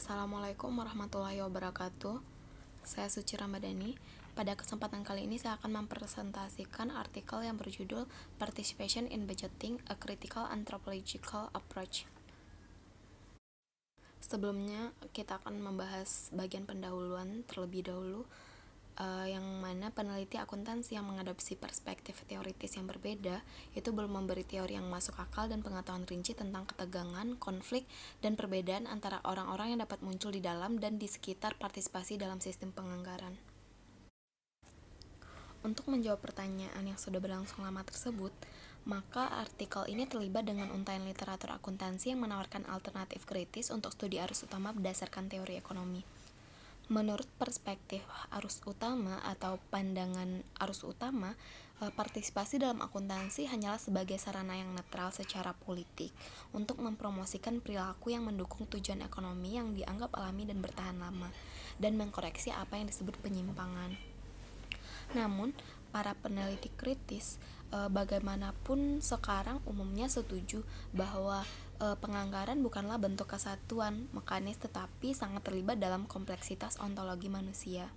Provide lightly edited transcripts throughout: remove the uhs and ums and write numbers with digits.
Assalamualaikum warahmatullahi wabarakatuh. Saya Suci Ramadhani. Pada kesempatan kali ini saya akan mempresentasikan artikel yang berjudul Participation in Budgeting: A Critical Anthropological Approach. Sebelumnya kita akan membahas bagian pendahuluan terlebih dahulu, yang mana peneliti akuntansi yang mengadopsi perspektif teoritis yang berbeda itu belum memberi teori yang masuk akal dan pengetahuan rinci tentang ketegangan, konflik, dan perbedaan antara orang-orang yang dapat muncul di dalam dan di sekitar partisipasi dalam sistem penganggaran. Untuk menjawab pertanyaan yang sudah berlangsung lama tersebut, maka artikel ini terlibat dengan untaian literatur akuntansi yang menawarkan alternatif kritis untuk studi arus utama berdasarkan teori ekonomi. Menurut perspektif arus utama atau pandangan arus utama, partisipasi dalam akuntansi hanyalah sebagai sarana yang netral secara politik untuk mempromosikan perilaku yang mendukung tujuan ekonomi yang dianggap alami dan bertahan lama, dan mengkoreksi apa yang disebut penyimpangan. Namun, para peneliti kritis bagaimanapun sekarang umumnya setuju bahwa penganggaran bukanlah bentuk kesatuan mekanis tetapi sangat terlibat dalam kompleksitas ontologi manusia.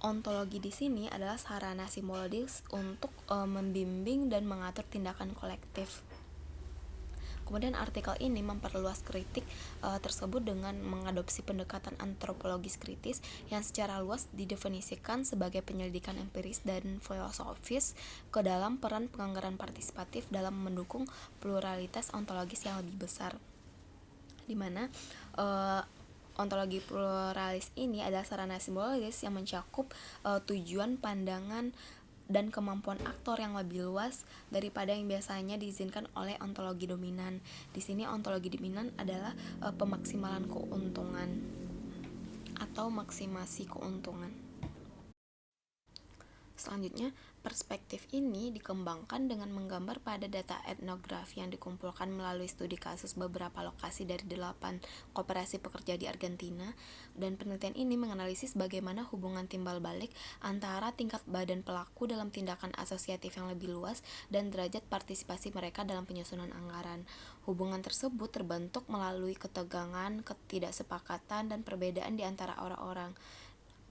Ontologi di sini adalah sarana simbolis untuk membimbing dan mengatur tindakan kolektif. Kemudian artikel ini memperluas kritik tersebut dengan mengadopsi pendekatan antropologis kritis yang secara luas didefinisikan sebagai penyelidikan empiris dan filosofis ke dalam peran penganggaran partisipatif dalam mendukung pluralitas ontologis yang lebih besar, di mana ontologi pluralis ini adalah sarana simbolis yang mencakup tujuan, pandangan, dan kemampuan aktor yang lebih luas daripada yang biasanya diizinkan oleh ontologi dominan. Di sini ontologi dominan adalah pemaksimalan keuntungan atau maksimasi keuntungan. Selanjutnya, perspektif ini dikembangkan dengan menggambar pada data etnografi yang dikumpulkan melalui studi kasus beberapa lokasi dari 8 koperasi pekerja di Argentina, dan penelitian ini menganalisis bagaimana hubungan timbal balik antara tingkat badan pelaku dalam tindakan asosiatif yang lebih luas dan derajat partisipasi mereka dalam penyusunan anggaran. Hubungan tersebut terbentuk melalui ketegangan, ketidaksepakatan, dan perbedaan di antara orang-orang.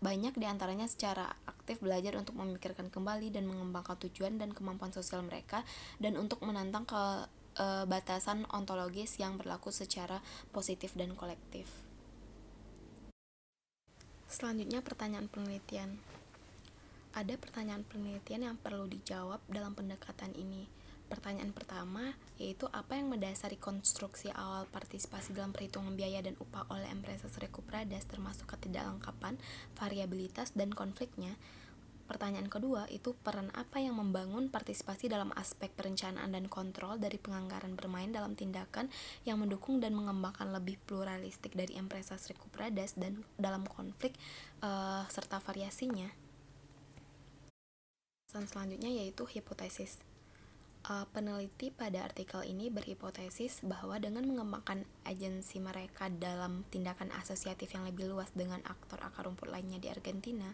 Banyak di antaranya secara aktif belajar untuk memikirkan kembali dan mengembangkan tujuan dan kemampuan sosial mereka, dan untuk menantang batasan ontologis yang berlaku secara positif dan kolektif. Selanjutnya, pertanyaan penelitian. Ada pertanyaan penelitian yang perlu dijawab dalam pendekatan ini. Pertanyaan pertama yaitu apa yang mendasari konstruksi awal partisipasi dalam perhitungan biaya dan upah oleh Empresas Recuperadas, termasuk ketidaklengkapan, variabilitas, dan konfliknya. Pertanyaan kedua itu peran apa yang membangun partisipasi dalam aspek perencanaan dan kontrol dari penganggaran bermain dalam tindakan yang mendukung dan mengembangkan lebih pluralistik dari Empresas Recuperadas dan dalam konflik serta variasinya. Selanjutnya yaitu hipotesis. Peneliti pada artikel ini berhipotesis bahwa dengan mengembangkan agensi mereka dalam tindakan asosiatif yang lebih luas dengan aktor akar rumput lainnya di Argentina,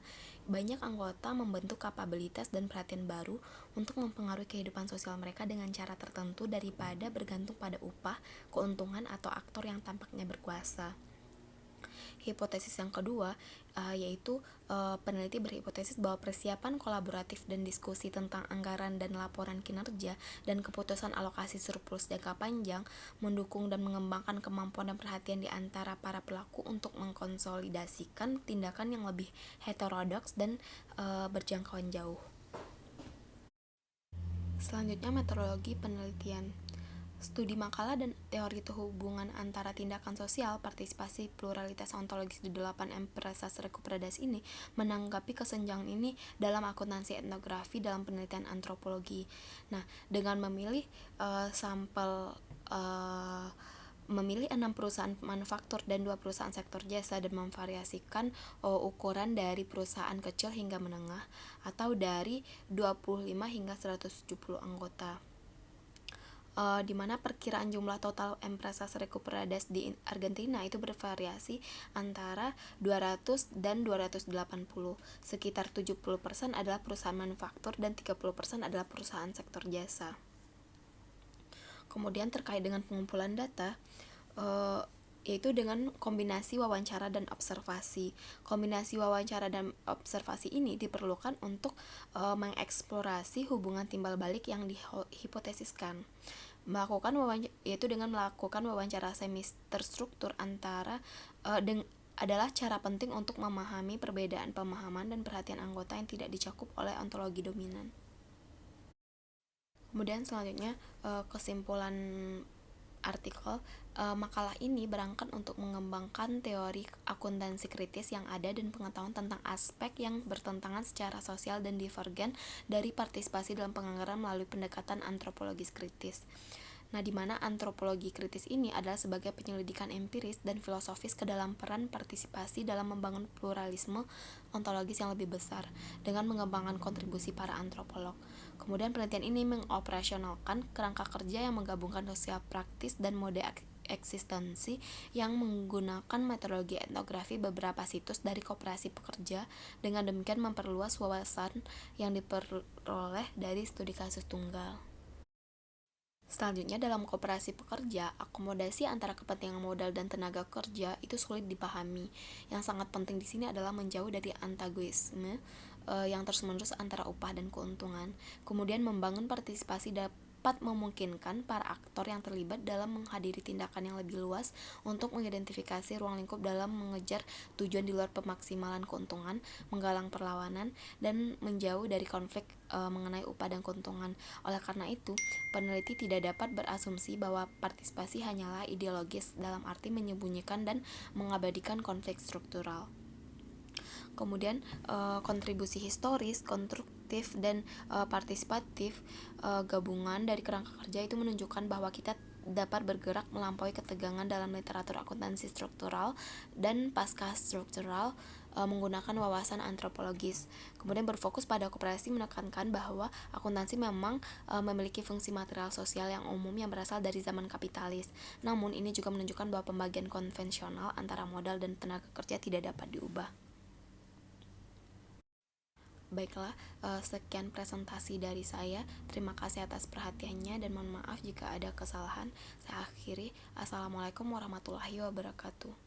banyak anggota membentuk kapabilitas dan perhatian baru untuk mempengaruhi kehidupan sosial mereka dengan cara tertentu daripada bergantung pada upah, keuntungan, atau aktor yang tampaknya berkuasa. Hipotesis yang kedua yaitu peneliti berhipotesis bahwa persiapan kolaboratif dan diskusi tentang anggaran dan laporan kinerja dan keputusan alokasi surplus jangka panjang mendukung dan mengembangkan kemampuan dan perhatian di antara para pelaku untuk mengkonsolidasikan tindakan yang lebih heterodoks dan berjangkauan jauh. Selanjutnya, metodologi penelitian. Studi makalah dan teori hubungan antara tindakan sosial, partisipasi, pluralitas ontologis di 8 Empresas Recuperadas ini menanggapi kesenjangan ini dalam akuntansi etnografi dalam penelitian antropologi. Nah, dengan memilih memilih 6 perusahaan manufaktur dan 2 perusahaan sektor jasa dan memvariasikan ukuran dari perusahaan kecil hingga menengah atau dari 25 hingga 170 anggota. Di mana perkiraan jumlah total Empresas Recuperadas di Argentina itu bervariasi antara 200 dan 280. Sekitar 70% adalah perusahaan manufaktur dan 30% adalah perusahaan sektor jasa. Kemudian terkait dengan pengumpulan data, yaitu dengan kombinasi wawancara dan observasi. Kombinasi wawancara dan observasi ini diperlukan untuk mengeksplorasi hubungan timbal balik yang dihipotesiskan. Yaitu dengan melakukan wawancara semi terstruktur antara adalah cara penting untuk memahami perbedaan pemahaman dan perhatian anggota yang tidak dicakup oleh ontologi dominan. Kemudian selanjutnya kesimpulan artikel, makalah ini berangkat untuk mengembangkan teori akuntansi kritis yang ada dan pengetahuan tentang aspek yang bertentangan secara sosial dan divergen dari partisipasi dalam penganggaran melalui pendekatan antropologis kritis. Nah, di mana antropologi kritis ini adalah sebagai penyelidikan empiris dan filosofis ke dalam peran partisipasi dalam membangun pluralisme ontologis yang lebih besar dengan mengembangkan kontribusi para antropolog. Kemudian penelitian ini mengoperasionalkan kerangka kerja yang menggabungkan sosial praktis dan mode eksistensi yang menggunakan metodologi etnografi beberapa situs dari koperasi pekerja, dengan demikian memperluas wawasan yang diperoleh dari studi kasus tunggal. Selanjutnya, dalam koperasi pekerja, akomodasi antara kepentingan modal dan tenaga kerja itu sulit dipahami. Yang sangat penting di sini adalah menjauh dari antagonisme yang terus-menerus antara upah dan keuntungan. Kemudian membangun partisipasi dapat memungkinkan para aktor yang terlibat dalam menghadiri tindakan yang lebih luas untuk mengidentifikasi ruang lingkup dalam mengejar tujuan di luar pemaksimalan keuntungan, menggalang perlawanan, dan menjauh dari konflik mengenai upah dan keuntungan. Oleh karena itu, peneliti tidak dapat berasumsi bahwa partisipasi hanyalah ideologis dalam arti menyembunyikan dan mengabadikan konflik struktural. Kemudian kontribusi historis, konstruktif, dan partisipatif gabungan dari kerangka kerja itu menunjukkan bahwa kita dapat bergerak melampaui ketegangan dalam literatur akuntansi struktural dan pasca struktural menggunakan wawasan antropologis. Kemudian berfokus pada koperasi menekankan bahwa akuntansi memang memiliki fungsi material sosial yang umum yang berasal dari zaman kapitalis. Namun ini juga menunjukkan bahwa pembagian konvensional antara modal dan tenaga kerja tidak dapat diubah. Baiklah, sekian presentasi dari saya. Terima kasih atas perhatiannya dan mohon maaf jika ada kesalahan. Saya akhiri. Assalamualaikum warahmatullahi wabarakatuh.